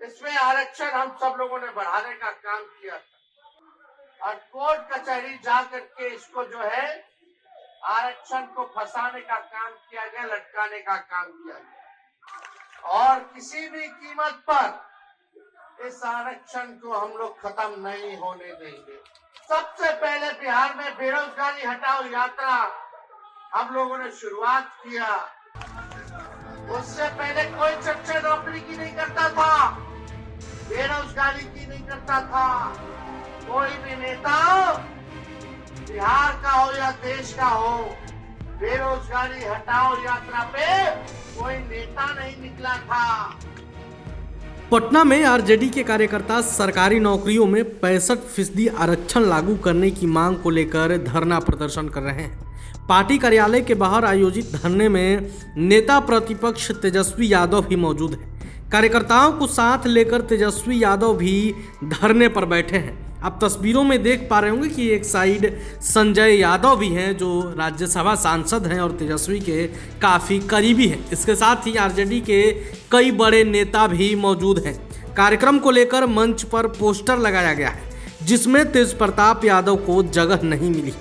इसमें आरक्षण हम सब लोगों ने बढ़ाने का काम किया था और कोर्ट कचहरी जा करके इसको जो है आरक्षण को फंसाने का काम किया गया, लटकाने का काम किया गया और किसी भी कीमत पर इस आरक्षण को हम लोग खत्म नहीं होने देंगे। सबसे पहले बिहार में बेरोजगारी हटाओ यात्रा हम लोगों ने शुरुआत किया। उससे पहले कोई चर्चा नौकरी की नहीं करता था, बेरोजगारी की नहीं करता था। कोई भी नेता बिहार का हो या देश का हो, बेरोजगारी हटाओ यात्रा पे कोई नेता नहीं निकला था। पटना में आरजेडी के कार्यकर्ता सरकारी नौकरियों में 65% आरक्षण लागू करने की मांग को लेकर धरना प्रदर्शन कर रहे हैं। पार्टी कार्यालय के बाहर आयोजित धरने में नेता प्रतिपक्ष तेजस्वी यादव भी मौजूद हैं। कार्यकर्ताओं को साथ लेकर तेजस्वी यादव भी धरने पर बैठे हैं। आप तस्वीरों में देख पा रहे होंगे कि एक साइड संजय यादव भी हैं जो राज्यसभा सांसद हैं और तेजस्वी के काफ़ी करीबी हैं। इसके साथ ही आरजेडी के कई बड़े नेता भी मौजूद हैं। कार्यक्रम को लेकर मंच पर पोस्टर लगाया गया है जिसमें तेज प्रताप यादव को जगह नहीं मिली।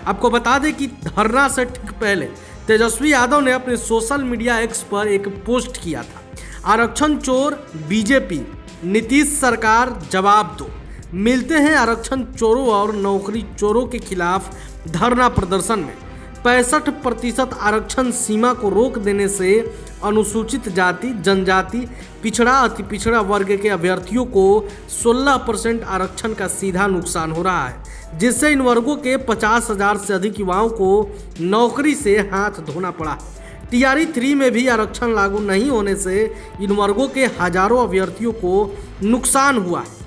आपको बता दें कि धरना से ठीक पहले तेजस्वी यादव ने अपने सोशल मीडिया एक्स पर एक पोस्ट किया था, आरक्षण चोर बीजेपी, नीतीश सरकार जवाब दो। मिलते हैं आरक्षण चोरों और नौकरी चोरों के खिलाफ धरना प्रदर्शन में। 65% आरक्षण सीमा को रोक देने से अनुसूचित जाति, जनजाति, पिछड़ा, अति पिछड़ा वर्ग के अभ्यर्थियों को 16% आरक्षण का सीधा नुकसान हो रहा है, जिससे इन वर्गों के 50,000 से अधिक युवाओं को नौकरी से हाथ धोना पड़ा। टीआरई 3 में भी आरक्षण लागू नहीं होने से इन वर्गों के हजारों अभ्यर्थियों को नुकसान हुआ है।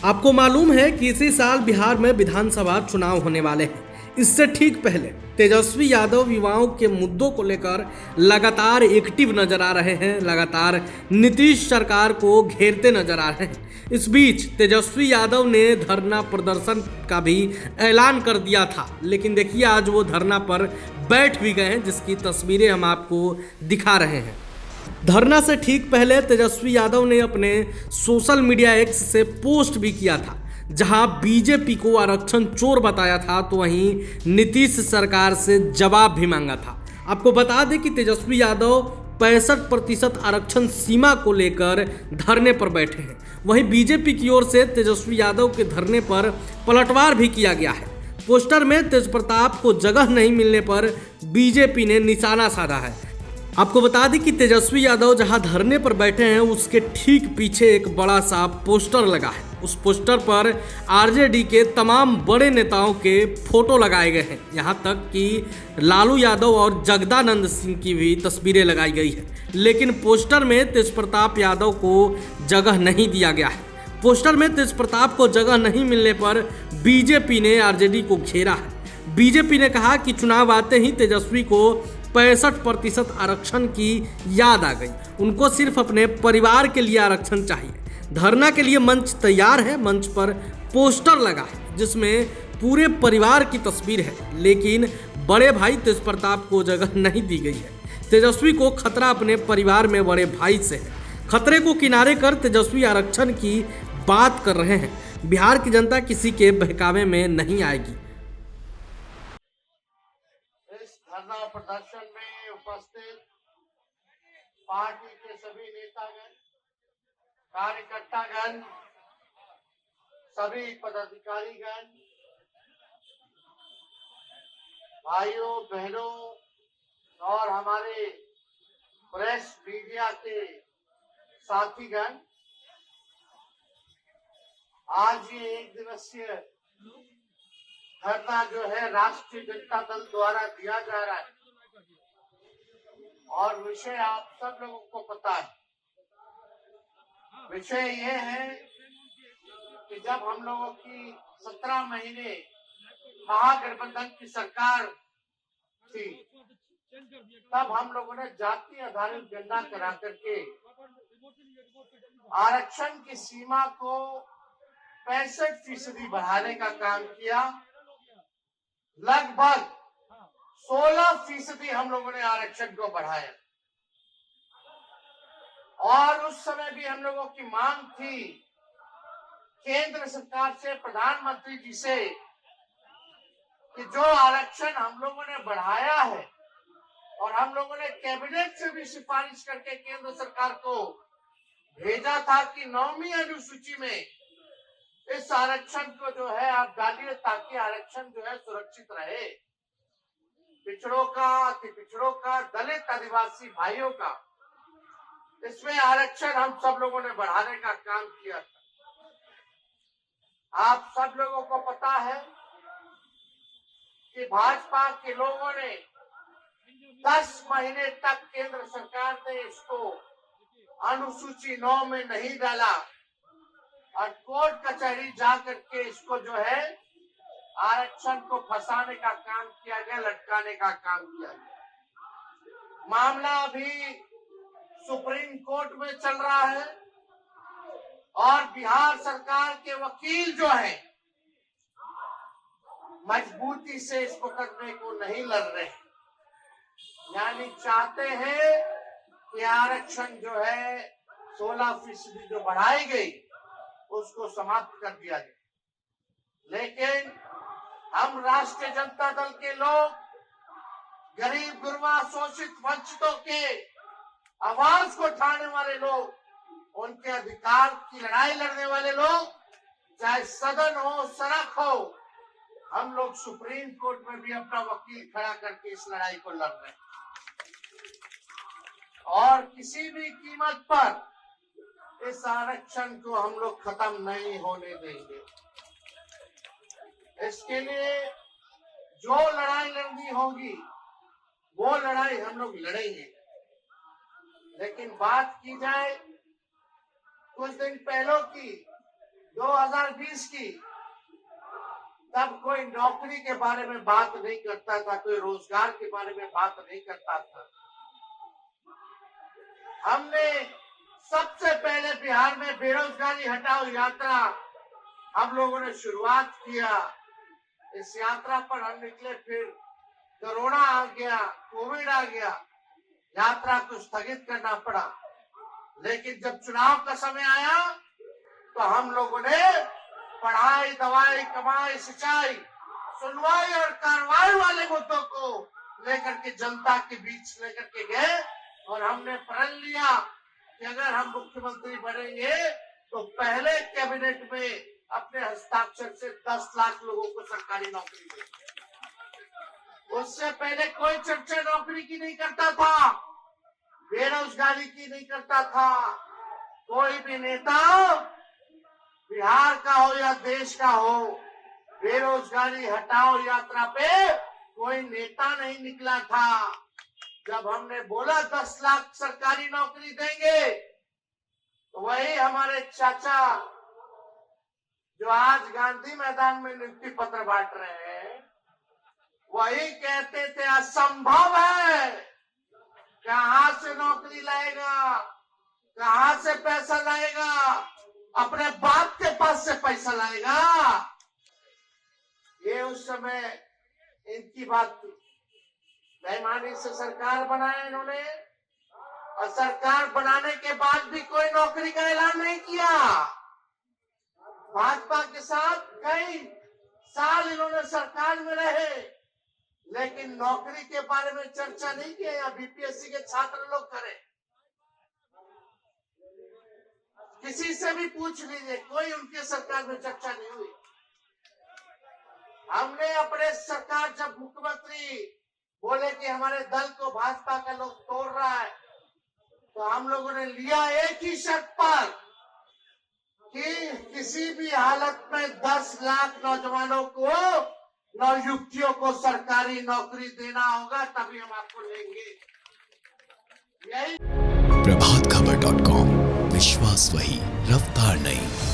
आपको मालूम है कि इसी साल बिहार में विधानसभा चुनाव होने वाले हैं। इससे ठीक पहले तेजस्वी यादव युवाओं के मुद्दों को लेकर लगातार एक्टिव नजर आ रहे हैं, लगातार नीतीश सरकार को घेरते नजर आ रहे हैं। इस बीच तेजस्वी यादव ने धरना प्रदर्शन का भी ऐलान कर दिया था, लेकिन देखिए आज वो धरना पर बैठ भी गए हैं, जिसकी तस्वीरें हम आपको दिखा रहे हैं। धरना से ठीक पहले तेजस्वी यादव ने अपने सोशल मीडिया एक्स से पोस्ट भी किया था, जहां बीजेपी को आरक्षण चोर बताया था तो वहीं नीतीश सरकार से जवाब भी मांगा था। आपको बता दें कि तेजस्वी यादव 65% आरक्षण सीमा को लेकर धरने पर बैठे हैं। वहीं बीजेपी की ओर से तेजस्वी यादव के धरने पर पलटवार भी किया गया है। पोस्टर में तेज प्रताप को जगह नहीं मिलने पर बीजेपी ने निशाना साधा है। आपको बता दें कि तेजस्वी यादव जहां धरने पर बैठे हैं उसके ठीक पीछे एक बड़ा सा पोस्टर लगा है। उस पोस्टर पर आरजेडी के तमाम बड़े नेताओं के फोटो लगाए गए हैं। यहां तक कि लालू यादव और जगदानंद सिंह की भी तस्वीरें लगाई गई है, लेकिन पोस्टर में तेज प्रताप यादव को जगह नहीं दिया गया है। पोस्टर में तेज प्रताप को जगह नहीं मिलने पर बीजेपी ने आरजेडी को घेरा है। बीजेपी ने कहा कि चुनाव आते ही तेजस्वी को 65% आरक्षण की याद आ गई। उनको सिर्फ अपने परिवार के लिए आरक्षण चाहिए। धरना के लिए मंच तैयार है। मंच पर पोस्टर लगा है जिसमें पूरे परिवार की तस्वीर है, लेकिन बड़े भाई तेज प्रताप को जगह नहीं दी गई है। तेजस्वी को खतरा अपने परिवार में बड़े भाई से है। खतरे को किनारे कर तेजस्वी आरक्षण की बात कर रहे हैं। बिहार की जनता किसी के बहकावे में नहीं आएगी। धरना प्रदर्शन में उपस्थित पार्टी के सभी नेतागण, कार्यकर्तागण, सभी पदाधिकारीगण, भाइयों बहनों और हमारे प्रेस मीडिया के साथीगण, आज ये एक दिवसीय धरना जो है राष्ट्रीय जनता दल द्वारा दिया जा रहा है और विषय आप सब लोगों को पता है। विषय ये है कि जब हम लोगों की 17 महीने महागठबंधन की सरकार थी, तब हम लोगों ने जाति आधारित गणना करा करके आरक्षण की सीमा को 65% बढ़ाने का काम किया। लगभग 16% हम लोगों ने आरक्षण को बढ़ाया और उस समय भी हम लोगों की मांग थी केंद्र सरकार से, प्रधानमंत्री जी से, कि जो आरक्षण हम लोगों ने बढ़ाया है और हम लोगों ने कैबिनेट से भी सिफारिश करके केंद्र सरकार को भेजा था कि 9वीं अनुसूची में इस आरक्षण को जो है आप डालिए ताकि आरक्षण जो है सुरक्षित रहे, पिछड़ों का, अति पिछड़ों का, दलित आदिवासी भाइयों का। इसमें आरक्षण हम सब लोगों ने बढ़ाने का काम किया था। आप सब लोगों को पता है कि भाजपा के लोगों ने 10 महीने तक केंद्र सरकार ने इसको अनुसूची 9 में नहीं डाला और कोर्ट कचहरी जा करके इसको जो है आरक्षण को फंसाने का काम किया गया, लटकाने का काम किया गया। मामला अभी सुप्रीम कोर्ट में चल रहा है और बिहार सरकार के वकील जो है मजबूती से इस मुकदमे को नहीं लड़ रहे, यानी चाहते हैं कि आरक्षण जो है 16% जो बढ़ाई गई उसको समाप्त कर दिया जाए। लेकिन हम राष्ट्रीय जनता दल के लोग, गरीब गुरबा शोषित वंचितों के आवाज को उठाने वाले लोग, उनके अधिकार की लड़ाई लड़ने वाले लोग, चाहे सदन हो, सड़क हो, हम लोग सुप्रीम कोर्ट में भी अपना वकील खड़ा करके इस लड़ाई को लड़ रहे हैं और किसी भी कीमत पर इस आरक्षण को हम लोग खत्म नहीं होने देंगे। इसके लिए जो लड़ाई लड़नी होगी वो लड़ाई हम लोग लड़ेंगे। लेकिन बात की जाए कुछ दिन पहले की, 2020 की, तब कोई नौकरी के बारे में बात नहीं करता था, कोई रोजगार के बारे में बात नहीं करता था। हमने सबसे पहले बिहार में बेरोजगारी हटाओ यात्रा हम लोगों ने शुरुआत किया। इस यात्रा पर हम निकले, फिर कोरोना आ गया, कोविड आ गया, यात्रा को स्थगित करना पड़ा। लेकिन जब चुनाव का समय आया तो हम लोगों ने पढ़ाई, दवाई, कमाई, सिंचाई, सुनवाई और कार्रवाई वाले मुद्दों को लेकर के जनता के बीच लेकर के गए और हमने प्रण लिया कि अगर हम मुख्यमंत्री बनेंगे तो पहले कैबिनेट में अपने हस्ताक्षर से 10 लाख लोगों को सरकारी नौकरी देंगे। उससे पहले कोई चर्चा नौकरी की नहीं करता था, बेरोजगारी की नहीं करता था। कोई भी नेता बिहार का हो या देश का हो, बेरोजगारी हटाओ यात्रा पे कोई नेता नहीं निकला था। जब हमने बोला 10 लाख सरकारी नौकरी देंगे तो वही हमारे चाचा जो आज गांधी मैदान में नियुक्ति पत्र बांट रहे हैं, वही कहते थे असंभव है, कहां से नौकरी लाएगा, कहां से पैसा लाएगा, अपने बाप के पास से पैसा लाएगा। ये उस समय इनकी बात थी। बेईमानी से सरकार बनाया इन्होंने और सरकार बनाने के बाद भी कोई नौकरी का ऐलान नहीं किया। भाजपा के साथ कई साल इन्होंने सरकार में रहे, लेकिन नौकरी के बारे में चर्चा नहीं की। या बीपीएससी के छात्र लोग करें, किसी से भी पूछ लीजिए, कोई उनके सरकार में चर्चा नहीं हुई। हमने अपने सरकार, जब मुख्यमंत्री बोले कि हमारे दल को भाजपा का लोग तोड़ रहा है, तो हम लोगों ने लिया एक ही शर्त पर कि किसी भी हालत में 10 लाख नौजवानों को, नवयुवतियों को सरकारी नौकरी देना होगा, तभी हम आपको लेंगे। यही प्रभातखबर.com, विश्वास वही, रफ्तार नहीं।